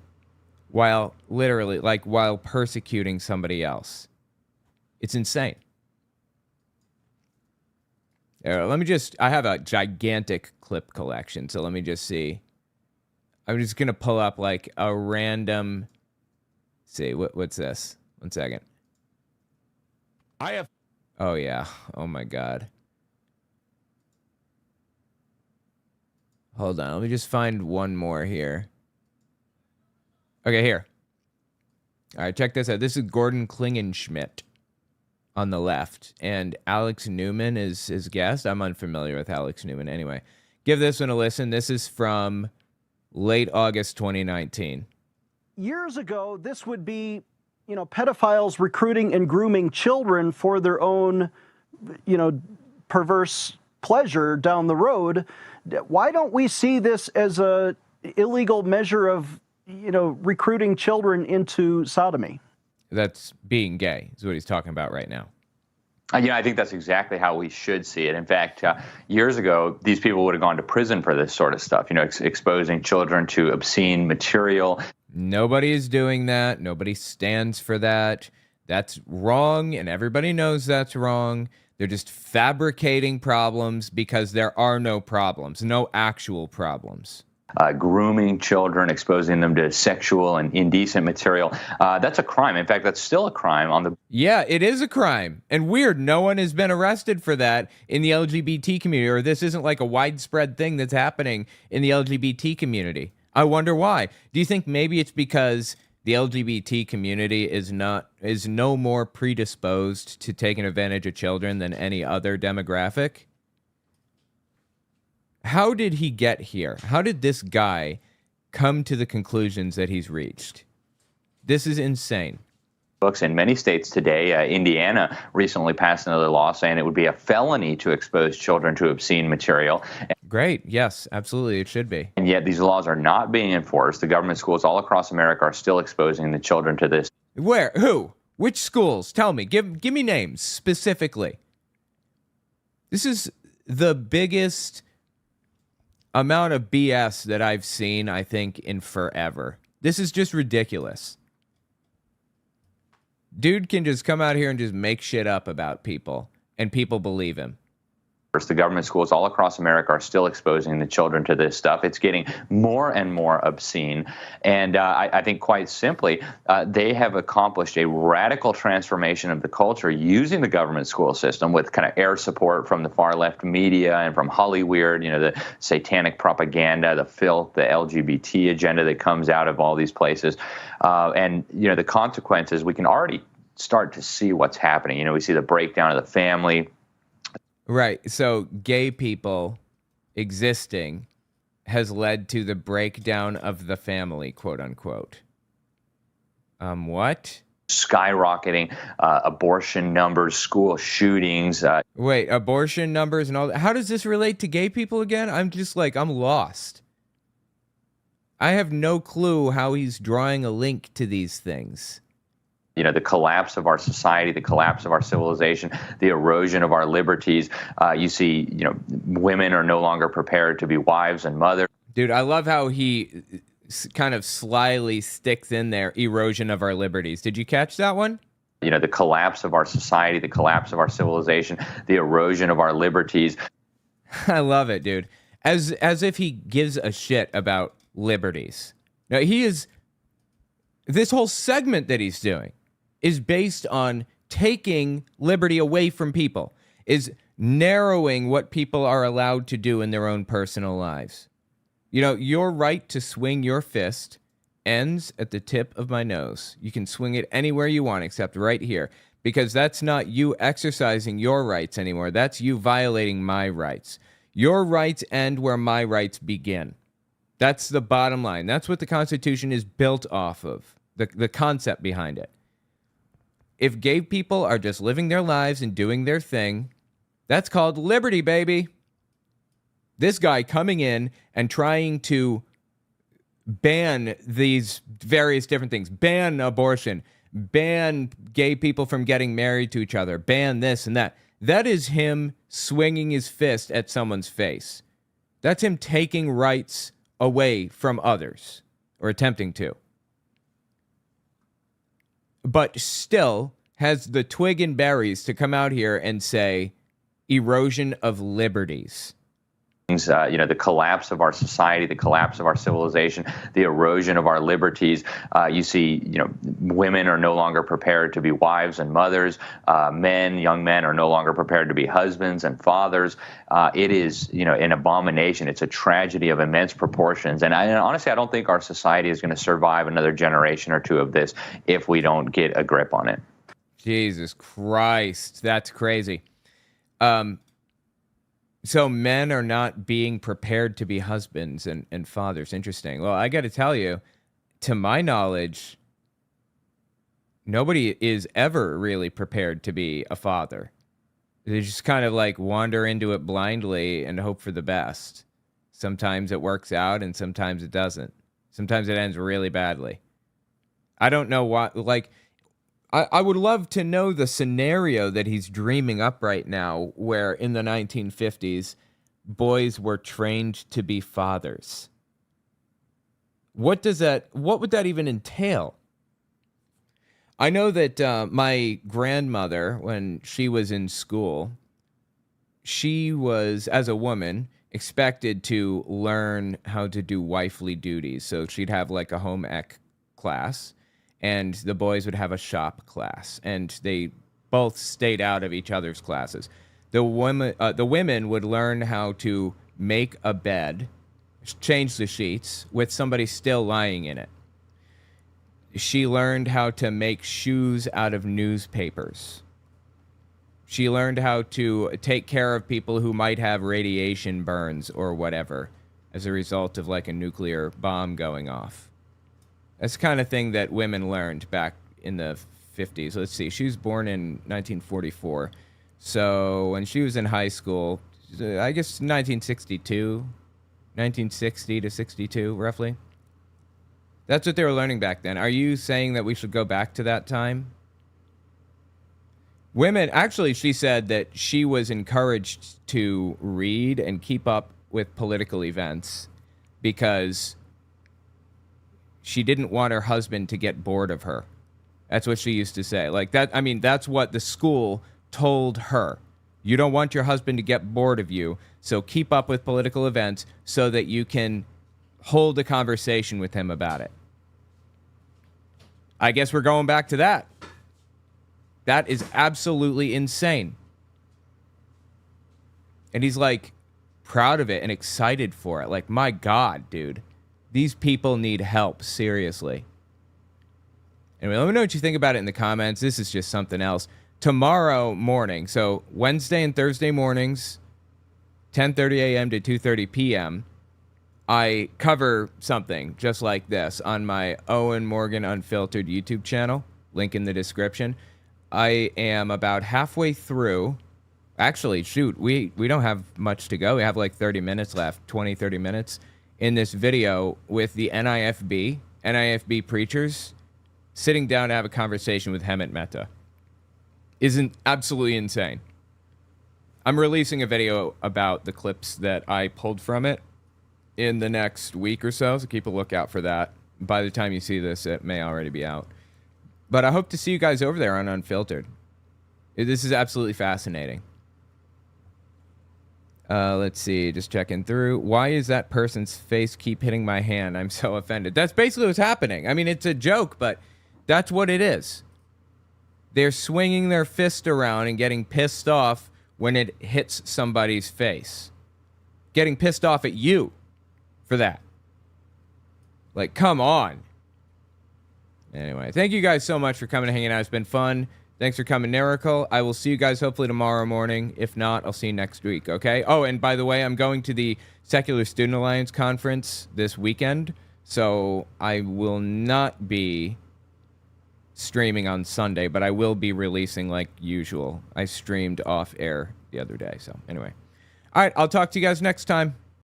while literally, while persecuting somebody else. It's insane. Let me just, I have a gigantic clip collection, so let me just see. I'm just going to pull up like a random, see, what's this? 1 second. Oh yeah, oh my God. Hold on, let me just find one more here. Okay, here. All right, check this out. This is Gordon Klingenschmidt on the left, and Alex Newman is his guest. I'm unfamiliar with Alex Newman anyway. Give this one a listen. This is from late August 2019.
Years ago, this would be, pedophiles recruiting and grooming children for their own, perverse pleasure down the road. Why don't we see this as a illegal measure of, recruiting children into sodomy?
That's being gay, is what he's talking about right now.
I think that's exactly how we should see it. In fact, years ago, these people would have gone to prison for this sort of stuff, exposing children to obscene material.
Nobody is doing that. Nobody stands for that. That's wrong, and everybody knows that's wrong. They're just fabricating problems because there are no problems, no actual problems.
Grooming children, exposing them to sexual and indecent material. That's a crime. In fact, that's still a crime on the...
Yeah, it is a crime. And weird, no one has been arrested for that in the LGBT community, or this isn't like a widespread thing that's happening in the LGBT community. I wonder why. Do you think maybe it's because the LGBT community is no more predisposed to taking advantage of children than any other demographic? How did he get here? How did this guy come to the conclusions that he's reached? This is insane.
Books in many states today. Indiana recently passed another law saying it would be a felony to expose children to obscene material.
Great. Yes, absolutely. It should be.
And yet these laws are not being enforced. The government schools all across America are still exposing the children to this.
Where? Who? Which schools? Tell me. Give me names specifically. This is the biggest amount of BS that I've seen, I think, in forever. This is just ridiculous. Dude can just come out here and just make shit up about people and people believe him.
The government schools all across America are still exposing the children to this stuff. It's getting more and more obscene. And I think quite simply, they have accomplished a radical transformation of the culture using the government school system with kind of air support from the far left media and from Hollywood, the satanic propaganda, the filth, the LGBT agenda that comes out of all these places. And the consequences, we can already start to see what's happening. We see the breakdown of the family.
Right. So gay people existing has led to the breakdown of the family, quote unquote. What?
Skyrocketing abortion numbers, school shootings.
Wait, abortion numbers and all that. How does this relate to gay people again? I'm lost. I have no clue how he's drawing a link to these things.
The collapse of our society, the collapse of our civilization, the erosion of our liberties. You see, women are no longer prepared to be wives and mothers.
Dude, I love how he kind of slyly sticks in there, erosion of our liberties. Did you catch that one?
The collapse of our society, the collapse of our civilization, the erosion of our liberties.
I love it, dude. As if he gives a shit about liberties. Now, this whole segment that he's doing is based on taking liberty away from people, is narrowing what people are allowed to do in their own personal lives. Your right to swing your fist ends at the tip of my nose. You can swing it anywhere you want except right here, because that's not you exercising your rights anymore. That's you violating my rights. Your rights end where my rights begin. That's the bottom line. That's what the Constitution is built off of, the concept behind it. If gay people are just living their lives and doing their thing, that's called liberty, baby. This guy coming in and trying to ban these various different things, ban abortion, ban gay people from getting married to each other, ban this and that. That is him swinging his fist at someone's face. That's him taking rights away from others, or attempting to. But still has the twig and berries to come out here and say erosion of liberties.
The collapse of our society, the collapse of our civilization, the erosion of our liberties. You see, women are no longer prepared to be wives and mothers. Young men are no longer prepared to be husbands and fathers. It is, an abomination. It's a tragedy of immense proportions. And honestly, I don't think our society is going to survive another generation or two of this if we don't get a grip on it.
Jesus Christ, that's crazy. So men are not being prepared to be husbands and fathers. Interesting. Well, I got to tell you, to my knowledge, nobody is ever really prepared to be a father. They just kind of wander into it blindly and hope for the best. Sometimes it works out and sometimes it doesn't. Sometimes it ends really badly. I don't know why. I would love to know the scenario that he's dreaming up right now, where in the 1950s, boys were trained to be fathers. What would that even entail? I know that my grandmother, when she was in school, she was, as a woman, expected to learn how to do wifely duties. So she'd have a home ec class, and the boys would have a shop class, and they both stayed out of each other's classes. The women would learn how to make a bed, change the sheets, with somebody still lying in it. She learned how to make shoes out of newspapers. She learned how to take care of people who might have radiation burns or whatever as a result of a nuclear bomb going off. That's the kind of thing that women learned back in the 50s. Let's see. She was born in 1944. So when she was in high school, I guess 1960 to 62, roughly. That's what they were learning back then. Are you saying that we should go back to that time? Women, actually, she said that she was encouraged to read and keep up with political events because she didn't want her husband to get bored of her. That's what she used to say. That's what the school told her. You don't want your husband to get bored of you, so keep up with political events so that you can hold a conversation with him about it. I guess we're going back to that. That is absolutely insane. And he's like proud of it and excited for it. Like, my God, dude. These people need help, seriously. Anyway, let me know what you think about it in the comments. This is just something else. Tomorrow morning, so Wednesday and Thursday mornings, 10:30 a.m. to 2:30 p.m., I cover something just like this on my Owen Morgan Unfiltered YouTube channel. Link in the description. I am about halfway through. Actually, shoot, we don't have much to go. We have like 30 minutes left, 20, 30 minutes in this video with the NIFB preachers sitting down to have a conversation with Hemant Mehta. Isn't absolutely insane. I'm releasing a video about the clips that I pulled from it in the next week or so keep a lookout for that. By the time you see this, it may already be out. But I hope to see you guys over there on Unfiltered. This is absolutely fascinating. Let's see, just checking through. Why is that person's face keep hitting my hand? I'm so offended. That's basically what's happening. I mean, it's a joke, but that's what it is. They're swinging their fist around and getting pissed off when it hits somebody's face. Getting pissed off at you for that. Like, come on. Anyway, thank you guys so much for coming and hanging out. It's been fun. Thanks for coming, Miracle. I will see you guys hopefully tomorrow morning. If not, I'll see you next week, okay? Oh, and by the way, I'm going to the Secular Student Alliance conference this weekend, so I will not be streaming on Sunday, but I will be releasing like usual. I streamed off air the other day, so anyway. All right, I'll talk to you guys next time.